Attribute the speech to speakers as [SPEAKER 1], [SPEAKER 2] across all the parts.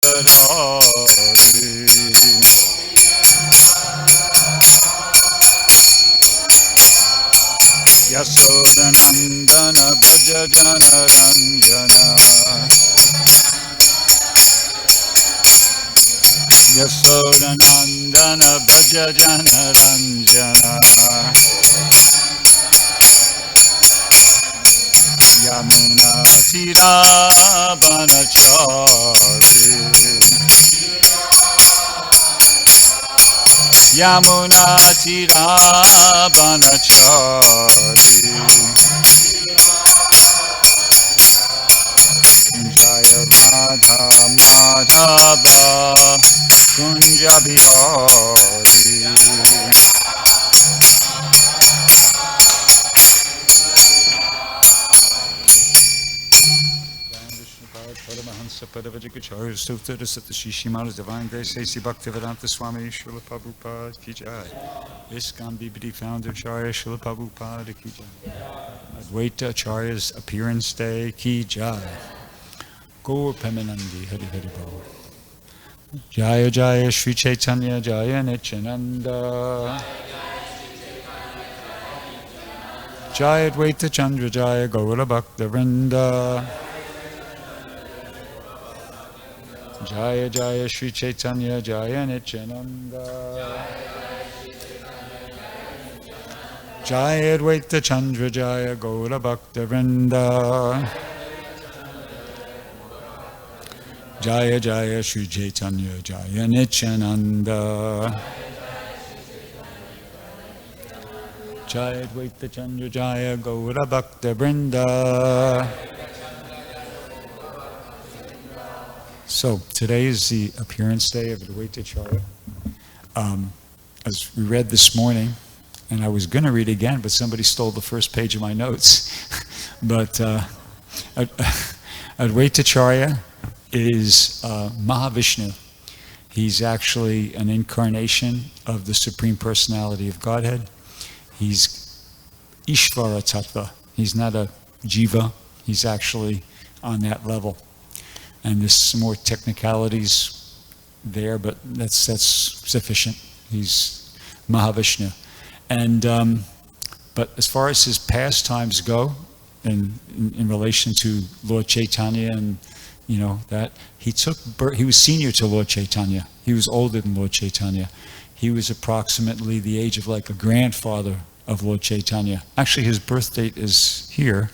[SPEAKER 1] Yasodhanandana Bhaja Jana Ranjana Yasodhanandana Bhaja Jana Ranjana Yamuna Tira Banachari Yamuna Tira Banachari Jaya Radha Madhava Kunja Bihari Paramahansa Padavajikacharya Sutta Sutta Shishimala's Divine Grace A.C. Bhaktivedanta Swami Srila Prabhupada Ki Jai ISKCON BBD Founder Acharya Srila Prabhupada Ki Jai Advaita Acharya's Appearance Day Ki Jai Gaur Pemanandi Hari Hari Bol Jaya Jaya Sri Chaitanya Jaya Nityananda Jaya Advaita Chandra Jaya Gaura Bhakta Vrinda Jaya Jaya Sri Chaitanya Jaya Nityananda Jaya Advaita Chandra Jaya Gaura Bhakta Vrinda Jaya Jaya Sri Chaitanya Jaya Nityananda Jaya Advaita Chandra Jaya Gaura Bhakta Vrinda. So today is the appearance day of Advaita Acharya. As we read this morning, and I was going to read again, but somebody stole the first page of my notes. But Advaita Acharya is Mahavishnu. He's actually an incarnation of the Supreme Personality of Godhead. He's Ishvara Tattva. He's not a jiva. He's actually on that level. And there's some more technicalities there, but that's sufficient. He's Mahavishnu. And but as far as his pastimes go, in relation to Lord Chaitanya and that he was senior to Lord Chaitanya. He was older than Lord Chaitanya. He was approximately the age of like a grandfather of Lord Chaitanya. Actually, his birth date is here.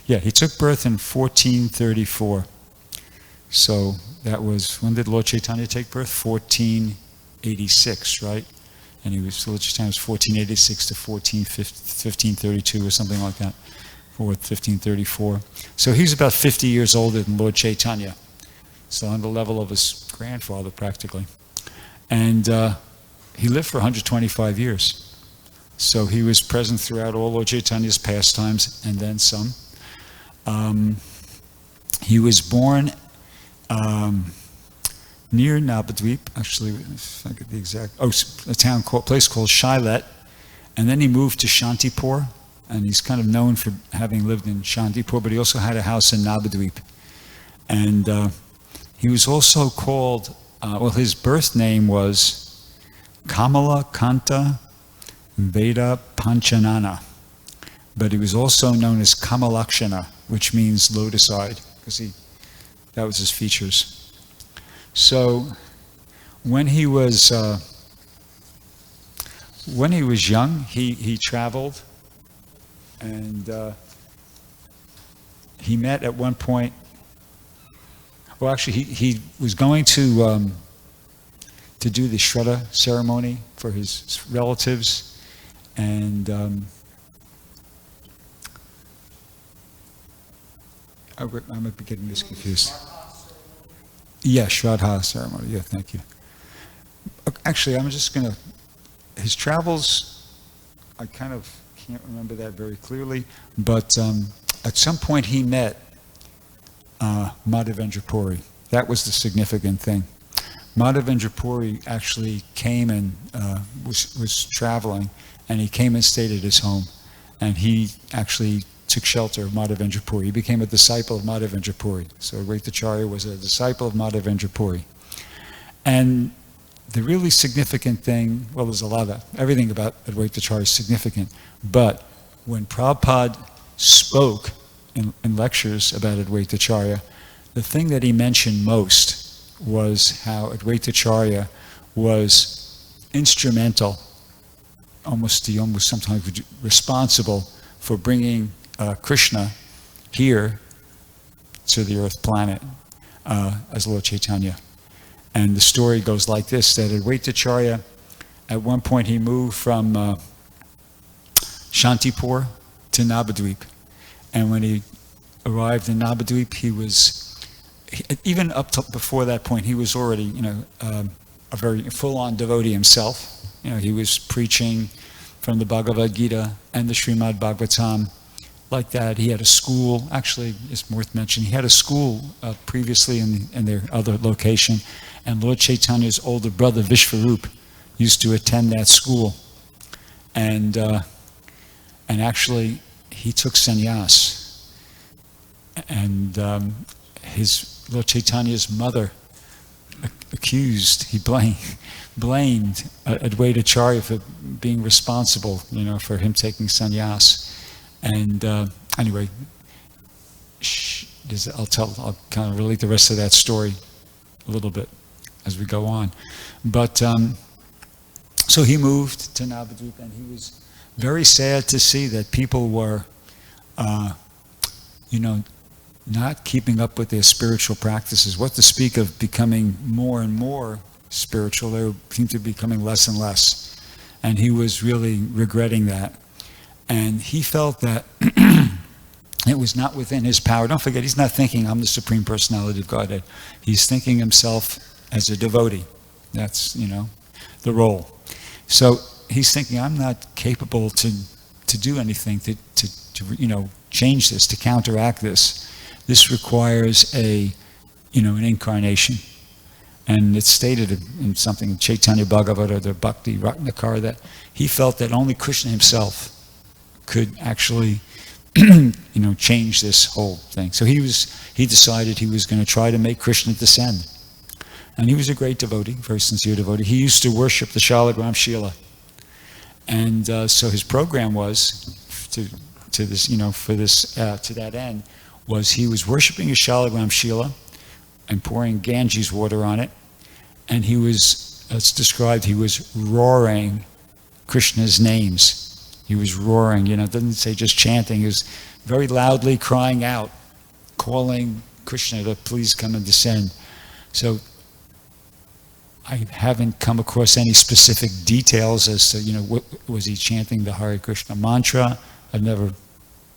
[SPEAKER 1] Yeah, he took birth in 1434. So that was, when did Lord Chaitanya take birth? 1486, right? And Lord Chaitanya was 1486 to 1532 or something like that, or 1534. So he's about 50 years older than Lord Chaitanya. So on the level of his grandfather, practically. And he lived for 125 years. So he was present throughout all Lord Chaitanya's pastimes and then some. He was born near Navadvip, actually, if I get the exact, place called Shailet, and then he moved to Shantipur, and he's kind of known for having lived in Shantipur, but he also had a house in Navadvip. And he was also called, his birth name was Kamala Kanta Veda Panchanana, but he was also known as Kamalakshana, which means lotus-eyed, because that was his features. So when he was young, he traveled, and he met at one point. Well, actually, he was going to do the Shraddha ceremony for his relatives, and I might be getting this confused. Yeah, Shraddha ceremony. Yeah, thank you. Actually, I'm just going to... His travels, I kind of can't remember that very clearly, but at some point he met Madhavendra Puri. That was the significant thing. Madhavendra Puri actually came and was traveling, and he came and stayed at his home. And he actually took shelter of Madhavendra Puri. He became a disciple of Madhavendra Puri. So Advaita Acharya was a disciple of Madhavendra Puri. And the really significant thing, well, there's a lot of everything about Advaita Acharya is significant, but when Prabhupada spoke in lectures about Advaita Acharya, the thing that he mentioned most was how Advaita Acharya was instrumental, almost sometimes responsible for bringing Krishna here to the earth planet as Lord Chaitanya. And the story goes like this, that Advaita Acharya, at one point he moved from Shantipur to Navadvip. And when he arrived in Navadvip, even up to before that point, he was already, a very full-on devotee himself. He was preaching from the Bhagavad Gita and the Srimad Bhagavatam like that. He had a school, actually, it's worth mentioning, he had a school previously in their other location, and Lord Chaitanya's older brother, Vishvarup, used to attend that school. And actually, he took sannyas. And Lord Chaitanya's mother blamed Advaita Acharya for being responsible, for him taking sannyas. And anyway, I'll kind of relate the rest of that story a little bit as we go on. But so he moved to Navadvip, and he was very sad to see that people were, not keeping up with their spiritual practices. What to speak of becoming more and more spiritual, they seemed to be becoming less and less. And he was really regretting that. And he felt that it was not within his power. Don't forget, he's not thinking, I'm the Supreme Personality of Godhead. He's thinking himself as a devotee. That's, the role. So he's thinking, I'm not capable to do anything, to change this, to counteract this. This requires an incarnation. And it's stated in something in Chaitanya Bhagavata, the Bhakti Ratnakara, that he felt that only Krishna himself could actually, change this whole thing. So he decided he was going to try to make Krishna descend. And he was a great devotee, very sincere devotee. He used to worship the Shalagram Shila. And so his program was to that end, was he was worshiping his Shalagram Shila and pouring Ganges water on it. And he was, it's described, he was roaring Krishna's names. He was roaring, it doesn't say just chanting. He was very loudly crying out, calling Krishna to please come and descend. So I haven't come across any specific details as to, what was he chanting the Hare Krishna mantra? I've never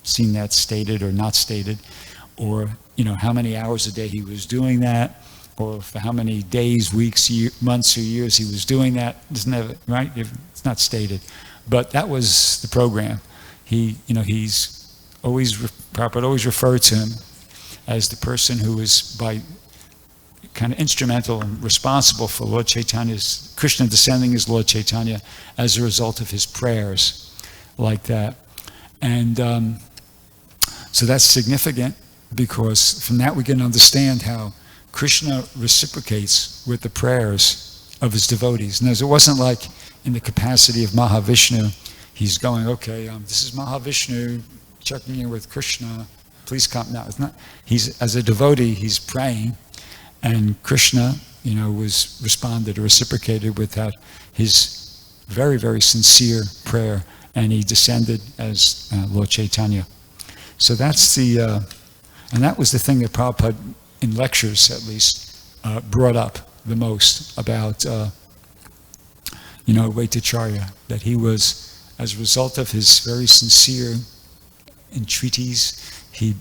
[SPEAKER 1] seen that stated or not stated, or how many hours a day he was doing that, or for how many days, weeks, months, or years he was doing that. It's never, right? It's not stated, but that was the program. Prabhupada always referred to him as the person who was kind of instrumental and responsible for Lord Chaitanya's, Krishna descending as Lord Chaitanya as a result of his prayers like that. And so that's significant, because from that we can understand how Krishna reciprocates with the prayers of his devotees. And it wasn't like in the capacity of Mahavishnu, he's going, okay, this is Mahavishnu checking in with Krishna, please come. No, it's not. He's, as a devotee, he's praying, and Krishna, was responded or reciprocated with that, his very, very sincere prayer, and he descended as Lord Chaitanya. So that's and that was the thing that Prabhupada, in lectures at least, brought up the most about, Advaita Acharya, that he was, as a result of his very sincere entreaties, he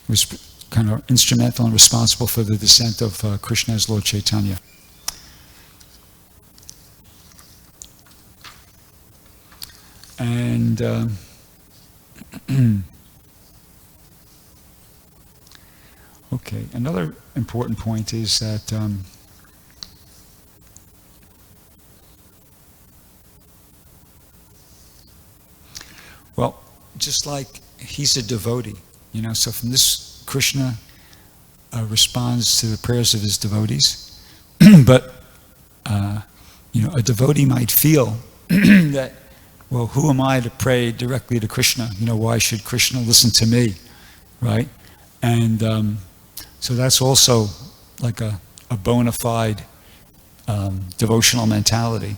[SPEAKER 1] was kind of instrumental and responsible for the descent of Krishna as Lord Chaitanya. And okay, another important point is that well, just like he's a devotee, so from this, Krishna responds to the prayers of his devotees. But, a devotee might feel that, well, who am I to pray directly to Krishna? Why should Krishna listen to me, right? And so that's also like a bona fide devotional mentality.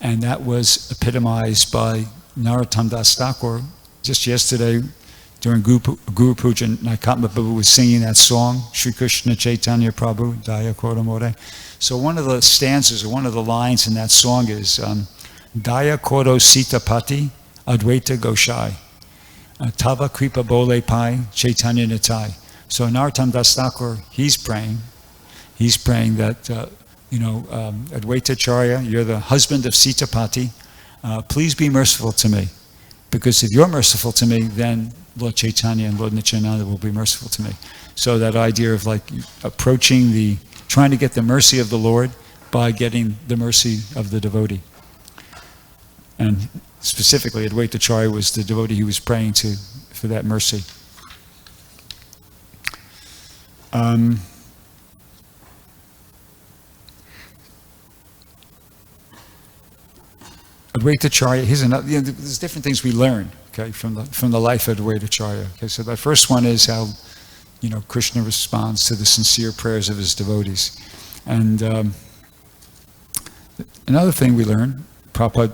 [SPEAKER 1] And that was epitomized by Narottam Das Thakur. Just yesterday, during Guru Puja, Naikatma Prabhu was singing that song, Shri Krishna Chaitanya Prabhu, Daya Koda More. So one of the stanzas, or one of the lines in that song is, Daya Kodo Sita Pati, Advaita Goshai, Tava Kripa Bole Pai, Chaitanya Nitai. So Narottam Das Thakur, he's praying that, Advaita Acharya, you're the husband of Sita Pati, please be merciful to me. Because if you're merciful to me, then Lord Chaitanya and Lord Nityananda will be merciful to me. So that idea of like trying to get the mercy of the Lord by getting the mercy of the devotee. And specifically, Advaita Acharya was the devotee he was praying to for that mercy. Advaita Acharya, here's another, there's different things we learn, okay, from the life of Advaita Acharya. Okay, so that first one is how, Krishna responds to the sincere prayers of his devotees. And another thing we learn, Prabhupada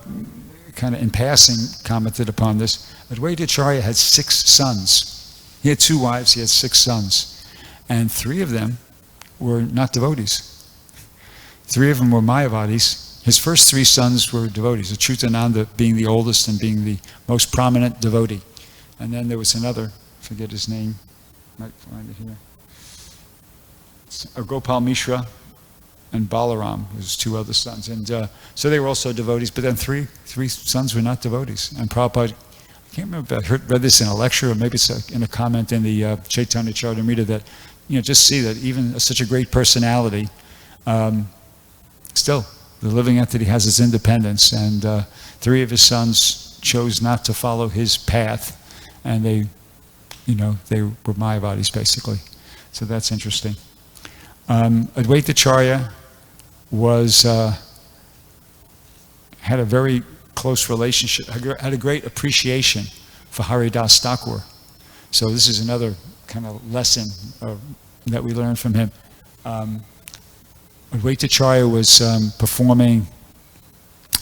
[SPEAKER 1] kind of in passing commented upon this, Advaita Acharya had 6 sons. He had 2 wives, he had 6 sons. And 3 of them were not devotees. 3 of them were Mayavadis. His first 3 sons were devotees, Achyutananda being the oldest and being the most prominent devotee. And then there was another, forget his name, might find it here. Gopal Mishra and Balaram, his 2 other sons. And so they were also devotees, but then 3 sons were not devotees. And Prabhupada, I can't remember if I read this in a lecture or maybe it's in a comment in the Chaitanya Charitamrita that, just see that even such a great personality, still, the living entity has its independence, and 3 of his sons chose not to follow his path, and they were Mayavadis basically. So that's interesting. Advaita Acharya had a very close relationship, had a great appreciation for Haridas Thakur. So this is another kind of lesson that we learn from him. Advaita Acharya was performing,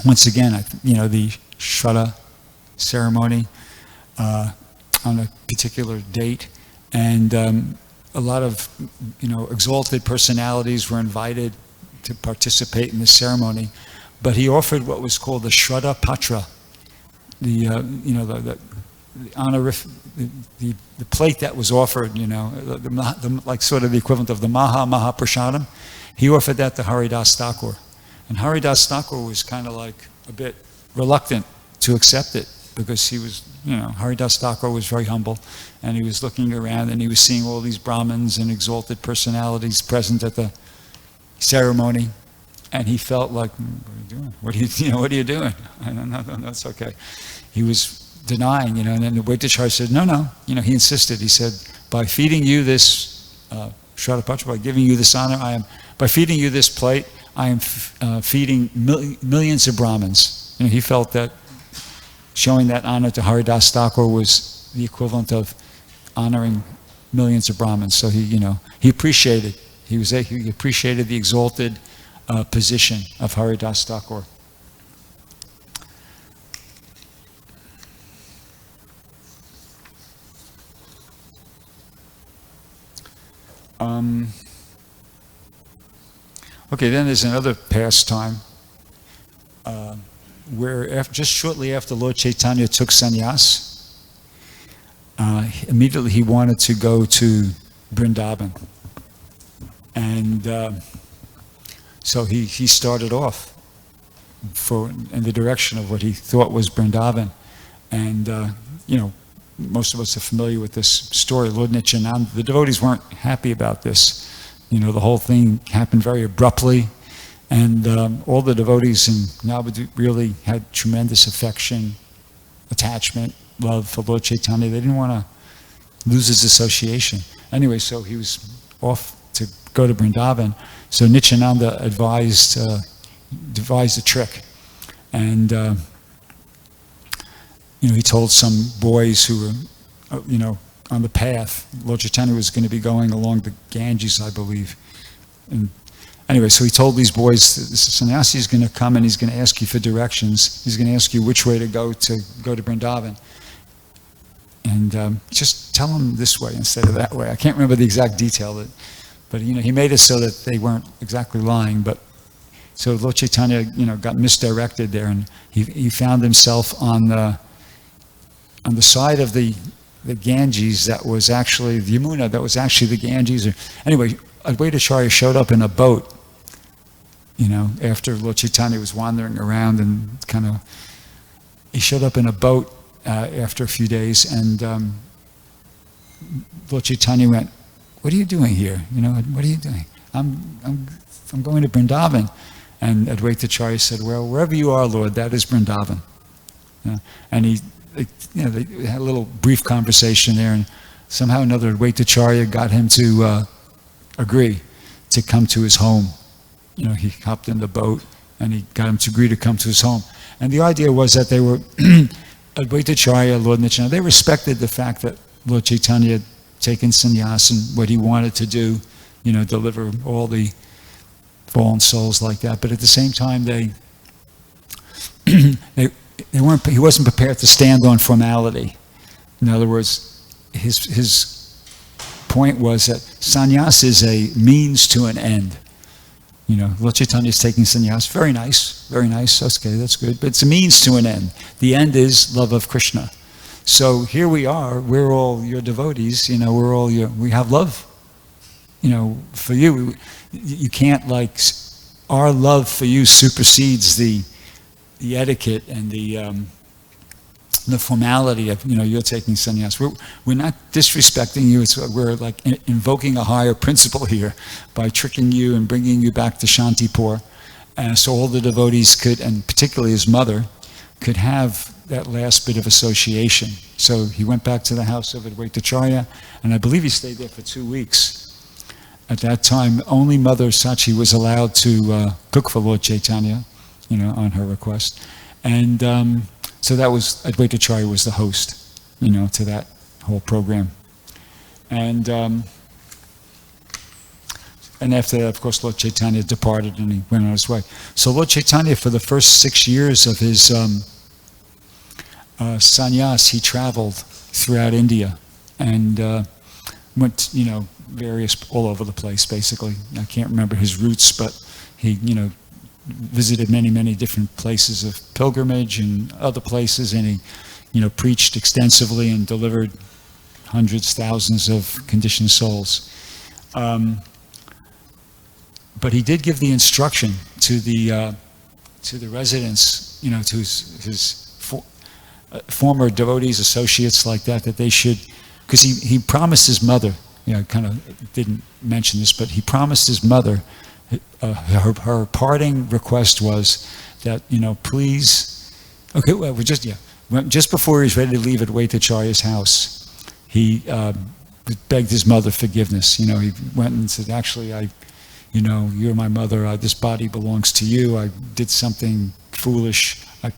[SPEAKER 1] once again, the Shraddha ceremony on a particular date, and a lot of, exalted personalities were invited to participate in the ceremony, but he offered what was called the Shraddha Patra, the plate that was offered, like sort of the equivalent of the Maha Prasadam. He offered that to Haridas Thakur. And Haridas Thakur was kind of like a bit reluctant to accept it because he was, Haridas Thakur was very humble, and he was looking around and he was seeing all these Brahmins and exalted personalities present at the ceremony, and he felt like, what are you doing? What are you doing? No, that's okay. He was denying, and then the Advaita Acharya said, no, he insisted. He said, by feeding you this Shraddha Patra, by giving you this honor, by feeding you this plate, I am feeding millions of Brahmins. He felt that showing that honor to Haridas Thakur was the equivalent of honoring millions of Brahmins. So he appreciated. He appreciated the exalted position of Haridas Thakur. Okay, then there's another pastime where just shortly after Lord Chaitanya took sannyas, immediately he wanted to go to Vrindavan. And so he started off in the direction of what he thought was Vrindavan. And, most of us are familiar with this story. Lord Nityananda, the devotees weren't happy about this. The whole thing happened very abruptly, and all the devotees in Navadvip really had tremendous affection, attachment love for Lord Chaitanya. They didn't want to lose his association. Anyway, so he was off to go to Vrindavan. So Nityananda devised a trick. And, he told some boys who were, on the path. Lord Chaitanya was going to be going along the Ganges, I believe. And anyway, so he told these boys, this sannyasi is going to come and he's going to ask you for directions. He's going to ask you which way to go to Vrindavan. And just tell him this way instead of that way. I can't remember the exact detail, but he made it so that they weren't exactly lying. But so Lord Chaitanya, got misdirected there, and he found himself on the side of the Ganges that was actually the Yamuna, that was actually the Ganges. Anyway, Advaita Acharya showed up in a boat, after Lord Chaitanya was wandering around, and he showed up in a boat after a few days, and Lord Chaitanya went, "What are you doing here? What are you doing?" I'm going to Vrindavan. And Advaita Acharya said, "Well, wherever you are, Lord, that is Vrindavan." And they had a little brief conversation there, and somehow or another Advaita Acharya got him to agree to come to his home. He hopped in the boat, and he got him to agree to come to his home. And the idea was that they were, Advaita Acharya, Lord Nityananda, they respected the fact that Lord Chaitanya had taken sannyas and what he wanted to do, deliver all the fallen souls like that. But at the same time, they weren't. He wasn't prepared to stand on formality. In other words, his point was that sannyas is a means to an end. Lord Chaitanya is taking sannyas. Very nice. Okay, that's good. But it's a means to an end. The end is love of Krishna. So here we are. We're all your devotees. We're all we have love. For you, you can't our love for you supersedes the etiquette and the formality of you're taking sannyas. We're not disrespecting you. We're invoking a higher principle here by tricking you and bringing you back to Shantipur, so all the devotees could, and particularly his mother, could have that last bit of association. So he went back to the house of Advaita Acharya, and I believe he stayed there for 2 weeks. At that time, only Mother Sachi was allowed to cook for Lord Chaitanya, on her request. And so that was, Advaita Acharya was the host, to that whole program. And after that, of course, Lord Chaitanya departed and he went on his way. So Lord Chaitanya, for the first 6 years of his sannyas, he traveled throughout India and went, all over the place, basically. I can't remember his routes, but he, visited many different places of pilgrimage and other places, and he, preached extensively and delivered hundreds, thousands of conditioned souls. But he did give the instruction to the residents, to his former devotees, associates like that they should, because he promised his mother, kind of didn't mention this, but he promised his mother, her parting request was that, please, okay, well, just before he was ready to leave Advaita Acharya's house, he begged his mother forgiveness. He went and said, actually, you're my mother, this body belongs to you, I did something foolish, I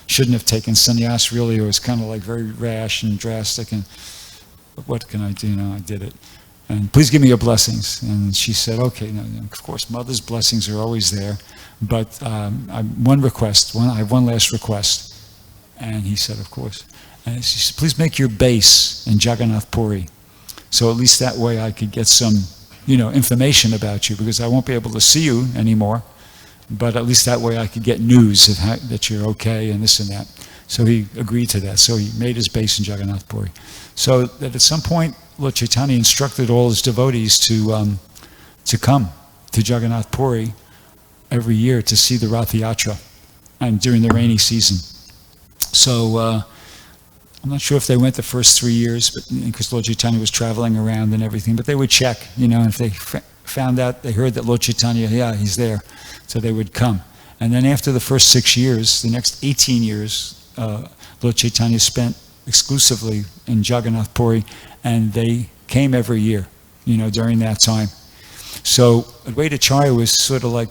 [SPEAKER 1] shouldn't have taken sannyas, really, it was kind of very rash and drastic, and what can I do? I did it. And please give me your blessings. And she said, okay, of course, mother's blessings are always there, but I have one last request. And he said, of course. And she said, please make your base in Jagannath Puri. So at least that way I could get some, information about you, because I won't be able to see you anymore, but at least that way I could get news of that you're okay and this and that. So he agreed to that. So he made his base in Jagannath Puri. So that at some point, Lord Chaitanya instructed all his devotees to come to Jagannath Puri every year to see the Rath Yatra, and during the rainy season. So I'm not sure if they went the first 3 years, but because Lord Chaitanya was traveling around and everything, but they would check, and if they found out, they heard that Lord Chaitanya, he's there, so they would come. And then after the first 6 years, the next 18 years, Lord Chaitanya spent exclusively in Jagannath Puri, and they came every year, during that time. So Advaita Acharya was sort of like,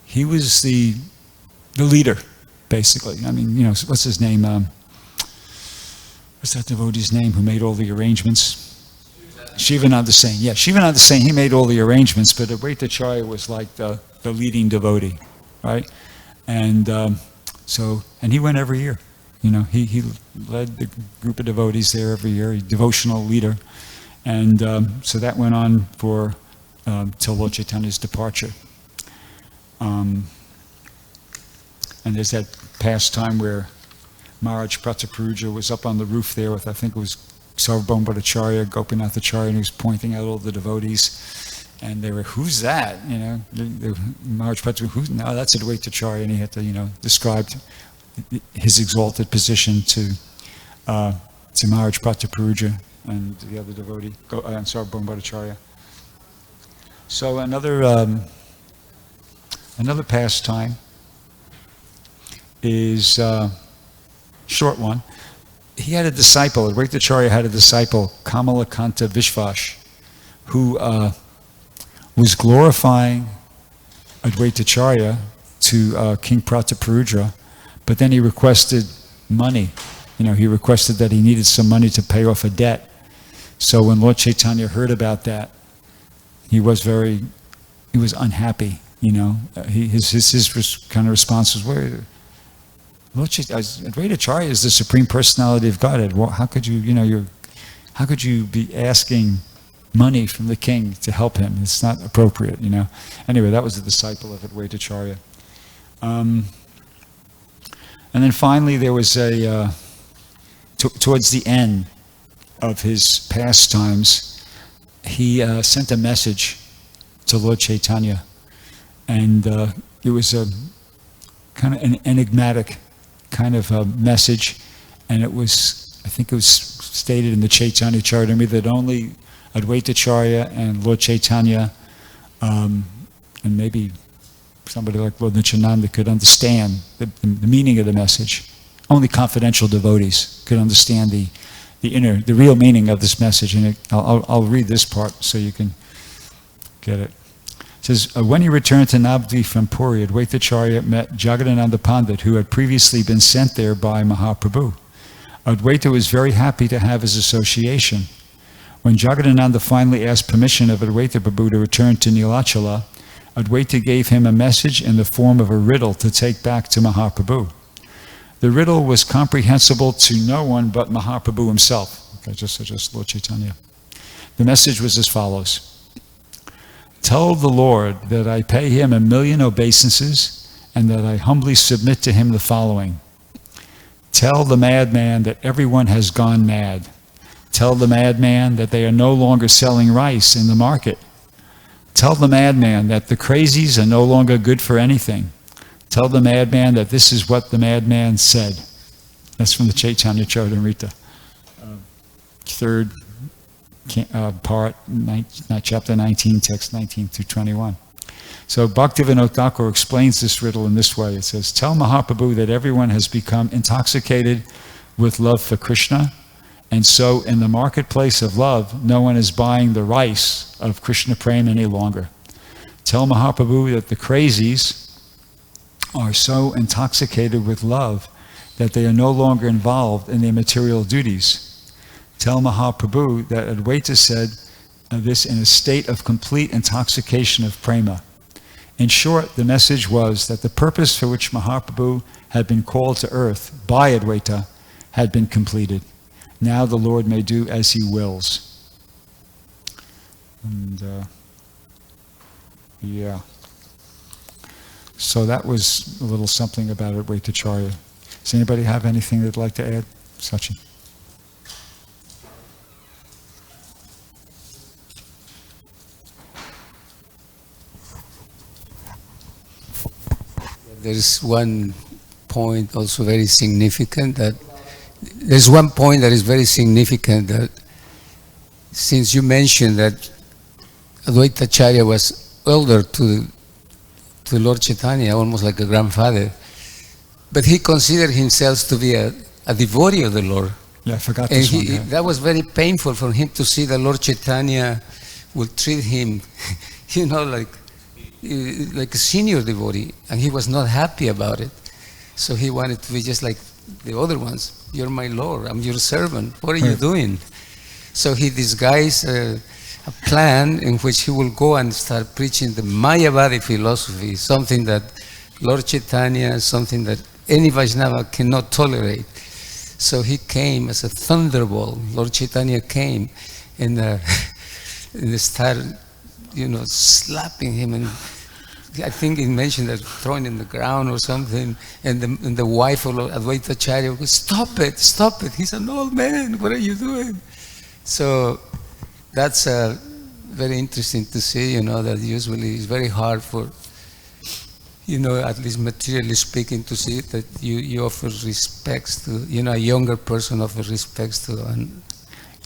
[SPEAKER 1] he was the leader, basically. I mean, what's his name? What's that devotee's name who made all the arrangements? Shivananda Sain. Yeah, Shivananda Sain, he made all the arrangements, but Advaita Acharya was like the leading devotee, right? And and he went every year. He led the group of devotees there every year, a devotional leader. And so that went on for till Lord Chaitanya's departure. And there's that past time where Maharaj Prataparuja was up on the roof there with, I think it was Sarvabhauma Bhattacharya, Gopinath Acharya, and he was pointing out all the devotees. And they were, who's that? Maharaj Prataparuja, no, that's Advaita Acharya. And he had to, describe his exalted position to Maharaj Prataparuja and the other devotee, and Sarvabhauma Bhattacharya. So another pastime is short one. He had a disciple, Advaita Acharya had a disciple, Kamalakanta Vishvash, who was glorifying Advaita Acharya to King Prataparuja, but then he requested money. He requested that he needed some money to pay off a debt. So when Lord Chaitanya heard about that, he was unhappy. His kind of response was, "Well, Lord Chaitanya, Advaita Acharya is the Supreme Personality of Godhead. Well, how could you be asking money from the king to help him? It's not appropriate, Anyway, that was the disciple of Advaita Acharya. And then finally, there was towards the end of his pastimes, he sent a message to Lord Chaitanya, and it was a kind of an enigmatic kind of a message, and I think it was stated in the Chaitanya Charitamrita that only Advaita Acharya and Lord Chaitanya, and maybe somebody like Lord Nityananda could understand the meaning of the message. Only confidential devotees could understand the real meaning of this message. And I'll read this part so you can get it. It says, when he returned to Navadvip from Puri, Advaita Acharya met Jagadananda Pandit, who had previously been sent there by Mahaprabhu. Advaita was very happy to have his association. When Jagadananda finally asked permission of Advaita Prabhu to return to Nilachala, Advaita gave him a message in the form of a riddle to take back to Mahaprabhu. The riddle was comprehensible to no one but Mahaprabhu himself. Okay, just Lord Chaitanya. The message was as follows. Tell the Lord that I pay him 1,000,000 obeisances and that I humbly submit to him the following. Tell the madman that everyone has gone mad. Tell the madman that they are no longer selling rice in the market. Tell the madman that the crazies are no longer good for anything. Tell the madman that this is what the madman said. That's from the Chaitanya Charitamrita. Third part, chapter 19, text 19 through 21. So Bhaktivinoda Thakur explains this riddle in this way. It says, tell Mahaprabhu that everyone has become intoxicated with love for Krishna, and so in the marketplace of love, no one is buying the rice of Krishna Prema any longer. Tell Mahaprabhu that the crazies are so intoxicated with love that they are no longer involved in their material duties. Tell Mahaprabhu that Advaita said this in a state of complete intoxication of prema. In short, the message was that the purpose for which Mahaprabhu had been called to earth by Advaita had been completed. Now the Lord may do as he wills. And yeah. So that was a little something about Advaita Acharya. Does anybody have anything they'd like to add? Sachin.
[SPEAKER 2] There is one point also very significant that since you mentioned that Advaita Acharya was elder to Lord Chaitanya, almost like a grandfather, but he considered himself to be a a devotee of the Lord.
[SPEAKER 1] Yeah, I forgot
[SPEAKER 2] And
[SPEAKER 1] this one. Yeah.
[SPEAKER 2] that was very painful for him to see the Lord Chaitanya would treat him, like a senior devotee, and he was not happy about it. So he wanted to be just like the other ones. You're my Lord, I'm your servant. What are you doing? So he disguised a plan in which he will go and start preaching the Mayavadi philosophy, something that Lord Chaitanya, something that any Vaishnava cannot tolerate. So he came as a thunderbolt. Lord Chaitanya came and started, slapping him, and I think he mentioned that throwing in the ground or something. And the wife of Advaita Acharya goes, "Stop it, stop it! He's an old man. What are you doing?" So that's very interesting to see. That usually it's very hard for, at least materially speaking, to see that you offer respects to, a younger person offers respects to an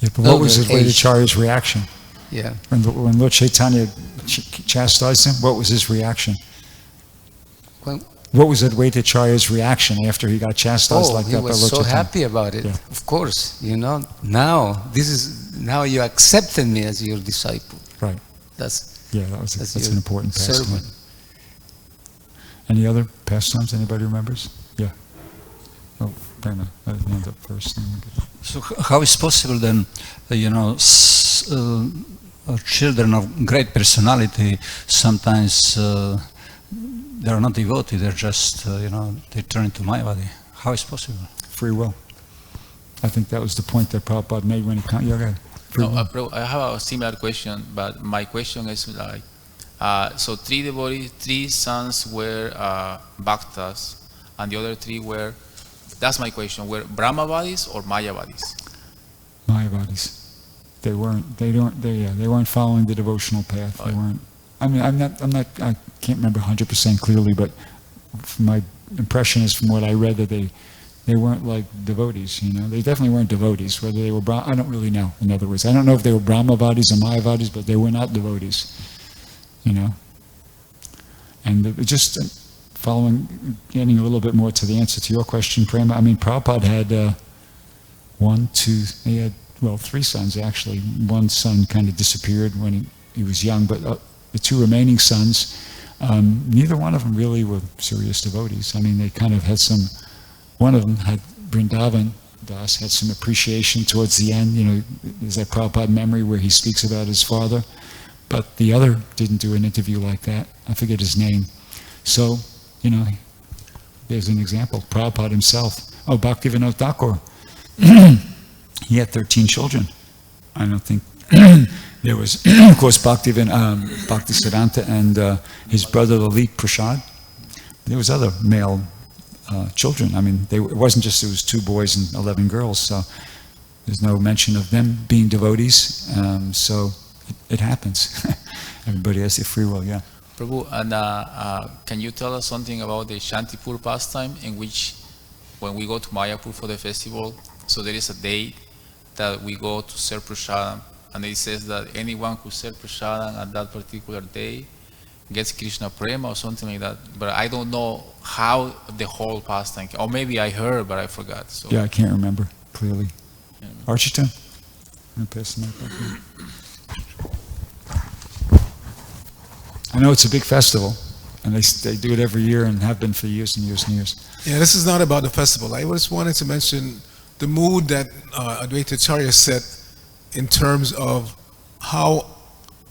[SPEAKER 1] Yeah, but what was Advaita Acharya's reaction?
[SPEAKER 2] Yeah.
[SPEAKER 1] When Lord Chaitanya chastised him, what was his reaction? What was Advaita Acharya's reaction after he got chastised like that by Lord Chaitanya?
[SPEAKER 2] He was so happy about it. Yeah. Of course, now you accepted me as your disciple.
[SPEAKER 1] Right.
[SPEAKER 2] That's
[SPEAKER 1] an important pastime.
[SPEAKER 2] Servant.
[SPEAKER 1] Any other pastimes anybody remembers? Yeah. Oh, Prema, hand up first.
[SPEAKER 3] So how is possible then, children of great personality, sometimes they are not devoted, they're just, they turn into Mayavadi. How is possible?
[SPEAKER 1] Free will. I think that was the point that Prabhupada made when he came. Yeah,
[SPEAKER 4] Prabhu, I have a similar question, but my question is like, so three devotees, 3 sons were Bhaktas, and the other 3 were, that's my question, were Brahmavadis or Mayavadis?
[SPEAKER 1] Mayavadis. They weren't following the devotional path. They weren't. I can't remember 100% clearly, but my impression is from what I read that they weren't like devotees. They definitely weren't devotees. Whether they were I don't really know. In other words, I don't know if they were Brahmavadis or Mayavadis, but they were not devotees. And just getting a little bit more to the answer to your question, Prema. Prabhupada had 3 sons actually. One son kind of disappeared when he was young, but the 2 remaining sons, neither one of them really were serious devotees. They kind of had one of them had Vrindavan Das, had some appreciation towards the end. There's that Prabhupada memory where he speaks about his father, but the other didn't do an interview like that. I forget his name. So, there's an example. Prabhupada himself. Bhaktivinoda Thakur. He had 13 children. I don't think there was, of course, Bhaktisiddhanta and his brother Lalit Prasad. There was other male children. It wasn't just there was 2 boys and 11 girls. So there's no mention of them being devotees. So it happens. Everybody has their free will. Yeah.
[SPEAKER 4] Prabhu, and can you tell us something about the Shantipur pastime, in which when we go to Mayapur for the festival, so there is a date that we go to serve prasadam, and it says that anyone who serves prasadam at that particular day gets Krishna Prema or something like that. But I don't know how the whole pastime, or maybe I heard, but I forgot. So.
[SPEAKER 1] Yeah, I can't remember clearly. Yeah. Archita? I'm going to pass the mic back here. I know it's a big festival, and they do it every year and have been for years and years and years.
[SPEAKER 5] Yeah, this is not about the festival. I just wanted to mention the mood that Advaita Acharya set in terms of how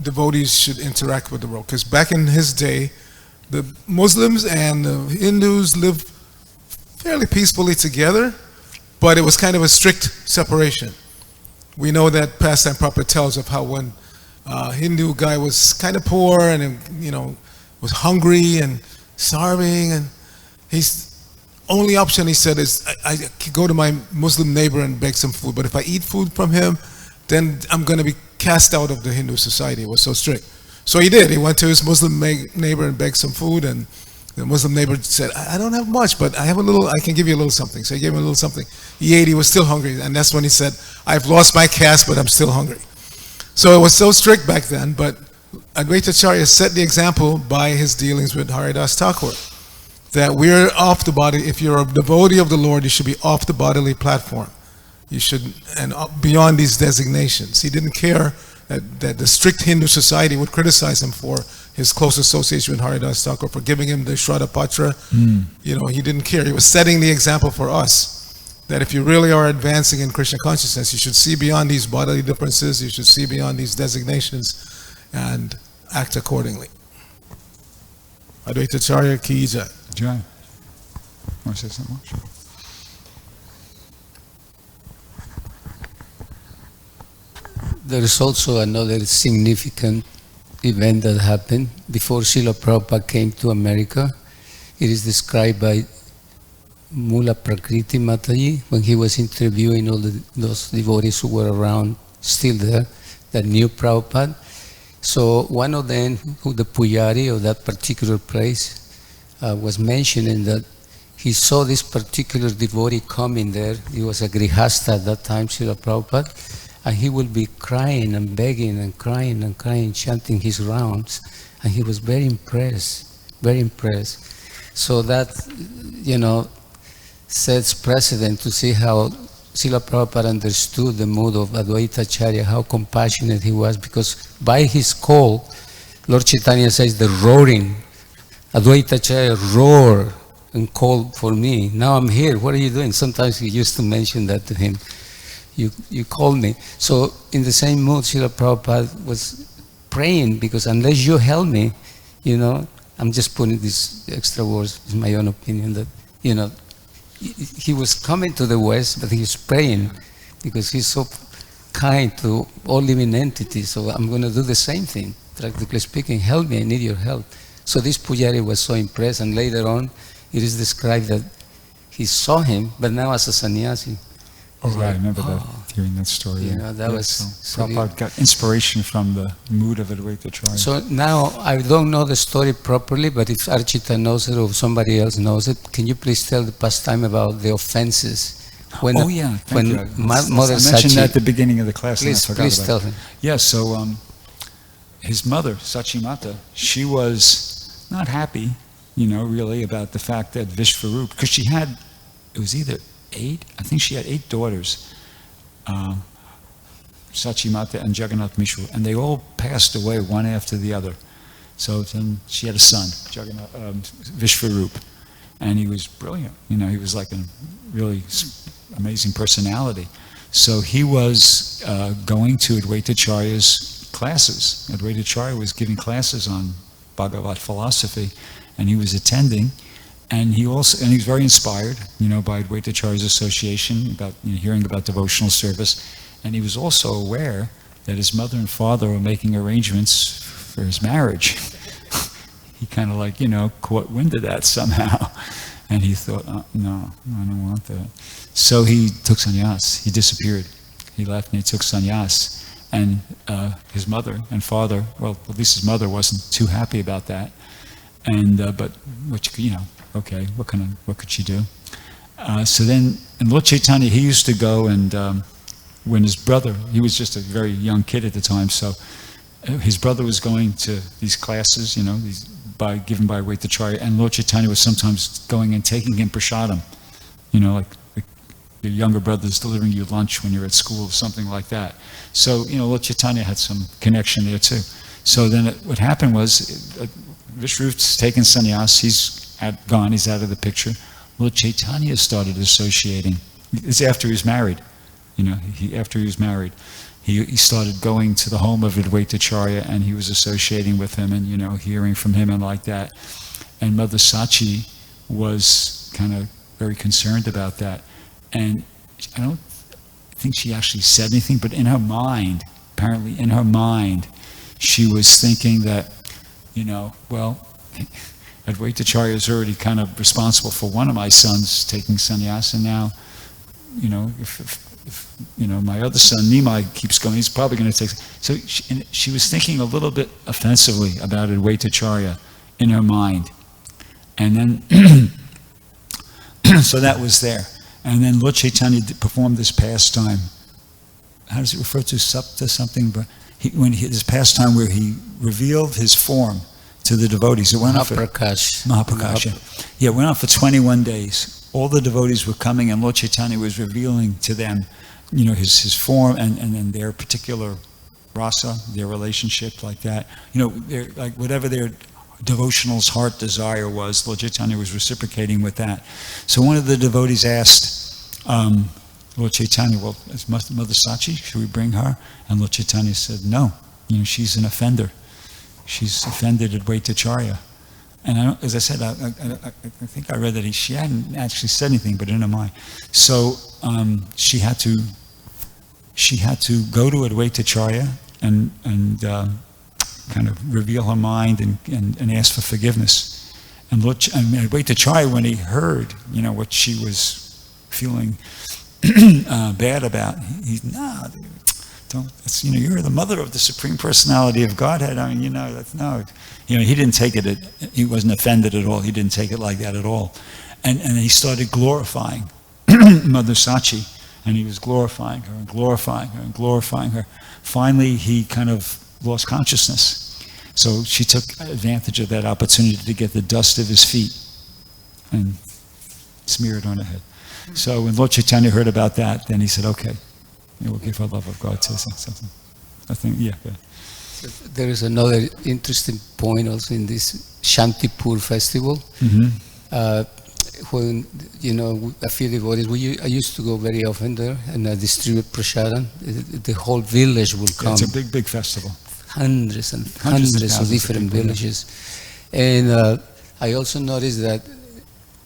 [SPEAKER 5] devotees should interact with the world. Because back in his day, the Muslims and the Hindus lived fairly peacefully together, but it was kind of a strict separation. We know that Pastime Prabhupada tells of how when Hindu guy was kind of poor and was hungry and starving, and his only option, he said, is I could go to my Muslim neighbor and beg some food, but if I eat food from him, then I'm going to be cast out of the Hindu society. It was so strict. So he did. He went to his Muslim neighbor and begged some food, and the Muslim neighbor said, I don't have much, but I can give you a little something. So he gave him a little something. He ate, he was still hungry, and that's when he said, I've lost my caste, but I'm still hungry. So it was so strict back then, but Advaita Acharya set the example by his dealings with Haridas Thakur. that we're off the body. If you're a devotee of the Lord, you should be off the bodily platform. You should, and beyond these designations. He didn't care that the strict Hindu society would criticize him for his close association with Haridas Thakur, for giving him the Shraddha Patra. You know, he didn't care. He was setting the example for us, that if you really are advancing in Krishna consciousness, you should see beyond these bodily differences, you should see beyond these designations, and act accordingly. Advaita Acharya ki jai.
[SPEAKER 1] Jai. Want to say something? Sure.
[SPEAKER 2] There is also another significant event that happened before Srila Prabhupada came to America. It is described by Mula Prakriti Mataji when he was interviewing all those devotees who were around, still there, that knew Prabhupada. So one of them, who the Pujari of that particular place, was mentioning that he saw this particular devotee coming there. He was a Grihastha at that time, Srila Prabhupada, and he would be crying and begging and crying and crying, chanting his rounds, and he was very impressed, very impressed. So that, you know, sets precedent to see how Srila Prabhupada understood the mood of Advaita Acharya, how compassionate he was, because by his call, Lord Chaitanya says the roaring, Advaita Acharya roared and called for me. Now I'm here, what are you doing? Sometimes he used to mention that to him. You called me. So in the same mood, Srila Prabhupada was praying, because unless you help me, you know, I'm just putting these extra words, in my own opinion, that, you know, he was coming to the West, but he was praying, because he's so kind to all living entities. So I'm going to do the same thing, practically speaking. Help me, I need your help. So this Pujari was so impressed, and later on, it is described that he saw him, but now as a sannyasi.
[SPEAKER 1] Oh, right, I remember that, hearing that story.
[SPEAKER 2] You know, that was
[SPEAKER 1] so Prabhupada got inspiration from the mood of Advaita Acharya.
[SPEAKER 2] So now, I don't know the story properly, but if Archita knows it or somebody else knows it, can you please tell the pastime about the offenses? When
[SPEAKER 1] Thank you.
[SPEAKER 2] Mother
[SPEAKER 1] I mentioned
[SPEAKER 2] Sachi,
[SPEAKER 1] that at the beginning of the class, and I forgot
[SPEAKER 2] please
[SPEAKER 1] about
[SPEAKER 2] tell
[SPEAKER 1] it.
[SPEAKER 2] him.
[SPEAKER 1] Yeah, so his mother, Sachi Mata, she was not happy, you know, really, about the fact that Vishvarup, because she had, it was either 8, I think she had 8 daughters, Sachi Mata and Jagannath Mishra, and they all passed away one after the other. So then she had a son, Vishvarup, and he was brilliant. You know, he was like a really amazing personality. So he was going to Advaita Acharya's classes. Advaita Acharya was giving classes on Bhagavat philosophy, and he was attending. And he was very inspired, you know, by Advaita Acharya's association, about, you know, hearing about devotional service. And he was also aware that his mother and father were making arrangements for his marriage. He kind of like, you know, caught wind of that somehow. And he thought, no, I don't want that. So he took sannyas. He disappeared. He left and he took sannyas. And his mother and father, well, at least his mother wasn't too happy about that. And but which, you know, okay, what could she do? So then, in Lord Chaitanya, he used to go, and when his brother, he was just a very young kid at the time, so his brother was going to these classes, you know, given by Advaita Acharya, and Lord Chaitanya was sometimes going and taking him prasadam, you know, like your younger brother's delivering you lunch when you're at school or something like that. So, you know, Lord Chaitanya had some connection there too. So then what happened was, Vishru's taken sannyas, he's gone, he's out of the picture. Lord Chaitanya started associating. It's after he was married. You know, after he was married, he started going to the home of Advaita Acharya, and he was associating with him and, you know, hearing from him and like that. And Mother Sachi was kind of very concerned about that. And I don't think she actually said anything, but in her mind, apparently in her mind, she was thinking that, you know, well, Advaita Acharya is already kind of responsible for one of my sons taking sannyas, and now, you know, if you know, my other son Nimai keeps going, he's probably going to take. So she was thinking a little bit offensively about Advaita Acharya in her mind, and then so that was there. And then Lord Chaitanya performed this pastime. How does it refer to? Sapta something? But his pastime where he revealed his form to the devotees. It went on for
[SPEAKER 2] Mahaprakash.
[SPEAKER 1] Yeah, it went on for 21 days. All the devotees were coming, and Lord Chaitanya was revealing to them, his form and their particular rasa, their relationship, like that. Like whatever their devotional's heart desire was, Lord Chaitanya was reciprocating with that. So one of the devotees asked Lord Chaitanya, well, is Mother Sachi, should we bring her? And Lord Chaitanya said, no, she's an offender. She's offended Advaita Acharya. And as I said, I think I read that she hadn't actually said anything, but in her mind. So she had to go to Advaita Acharya and kind of reveal her mind and ask for forgiveness. And Advaita Acharya, when he heard, what she was feeling bad about, don't. You're the mother of the Supreme Personality of Godhead. I mean, no. He didn't take it. He wasn't offended at all. He didn't take it like that at all. And he started glorifying Mother Sachi, and he was glorifying her and glorifying her and glorifying her. Finally, he kind of lost consciousness. So she took advantage of that opportunity to get the dust of his feet and smear it on her head. So when Lord Chaitanya heard about that, then he said, okay, we'll give her love of God to something. I think, yeah.
[SPEAKER 2] There is another interesting point also in this Shantipur festival. When, a few devotees, I used to go very often there and distribute prasadam. The whole village will come.
[SPEAKER 1] It's a big, big festival.
[SPEAKER 2] Hundreds and hundreds of different villages. And I also noticed that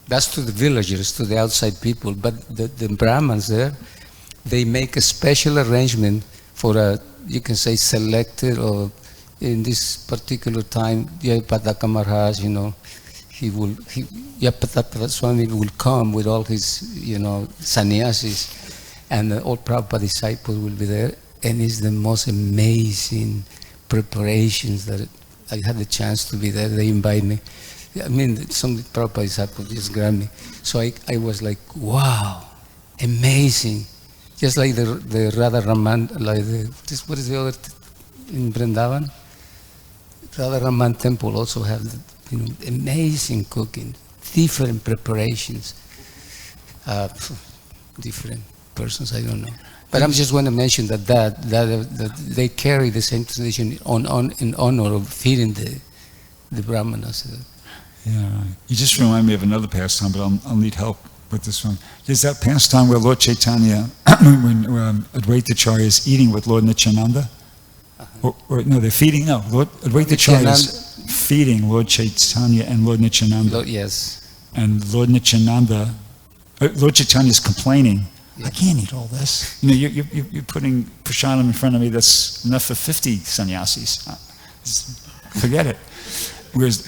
[SPEAKER 2] that's to the villagers, to the outside people, but the Brahmins there, they make a special arrangement for a, you can say, selected, or in this particular time, Jayapataka Maharaj, Jayapataka Swami will come with all his, sannyasis, and all Prabhupada disciples will be there, and it's the most amazing preparations that I had the chance to be there. They invite me. I mean, some Prabhupada disciples just grabbed me. So I was like, wow, amazing. Just like the Radha Raman, like what is the other in Vrindavan? Radha Raman temple also have amazing cooking, different preparations, different persons, I don't know. But I just want to mention that they carry the same tradition in honor of feeding the Brahmanas.
[SPEAKER 1] Yeah, you just remind me of another pastime, but I'll need help with this one. There's that pastime where Lord Chaitanya, when Advaita Acharya is eating with Lord Nityananda, they're feeding. No, Advaita Acharya is feeding Lord Chaitanya and Lord Nityananda.
[SPEAKER 2] Yes.
[SPEAKER 1] And Lord Nityananda, Lord Chaitanya is complaining. I can't eat all this. You're putting prasadam in front of me that's enough for 50 sannyasis. Forget it.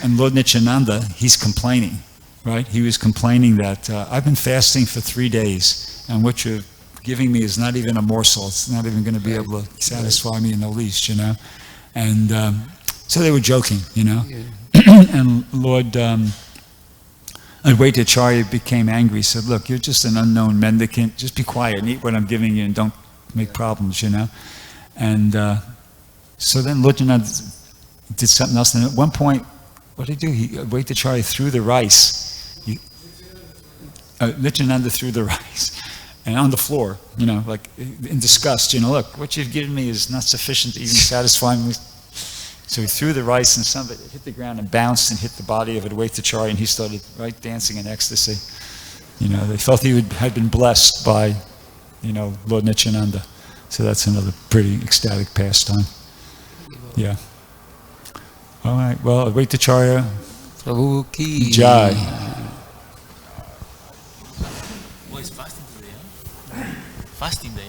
[SPEAKER 1] And Lord Nityananda, he's complaining, right? He was complaining that I've been fasting for 3 days, and what you're giving me is not even a morsel. It's not even going to be able to satisfy me in the least, And so they were joking, And Lord Advaita Acharya became angry. He said, look, you're just an unknown mendicant. Just be quiet and eat what I'm giving you and don't make problems, And so then Lord Nityananda did something else. And at one point, what did he do? Advaita Acharya threw the rice. Nityananda threw the rice. And on the floor, like in disgust, look, what you've given me is not sufficient to even satisfy me. So he threw the rice, and some of it hit the ground and bounced and hit the body of Advaita Acharya, and he started dancing in ecstasy. They felt he had been blessed by, Lord Nityananda. So that's another pretty ecstatic pastime. Yeah. All right. Well, Advaita Acharya.
[SPEAKER 2] Prabhu ki
[SPEAKER 1] Jai.
[SPEAKER 4] What is fasting today? Fasting day,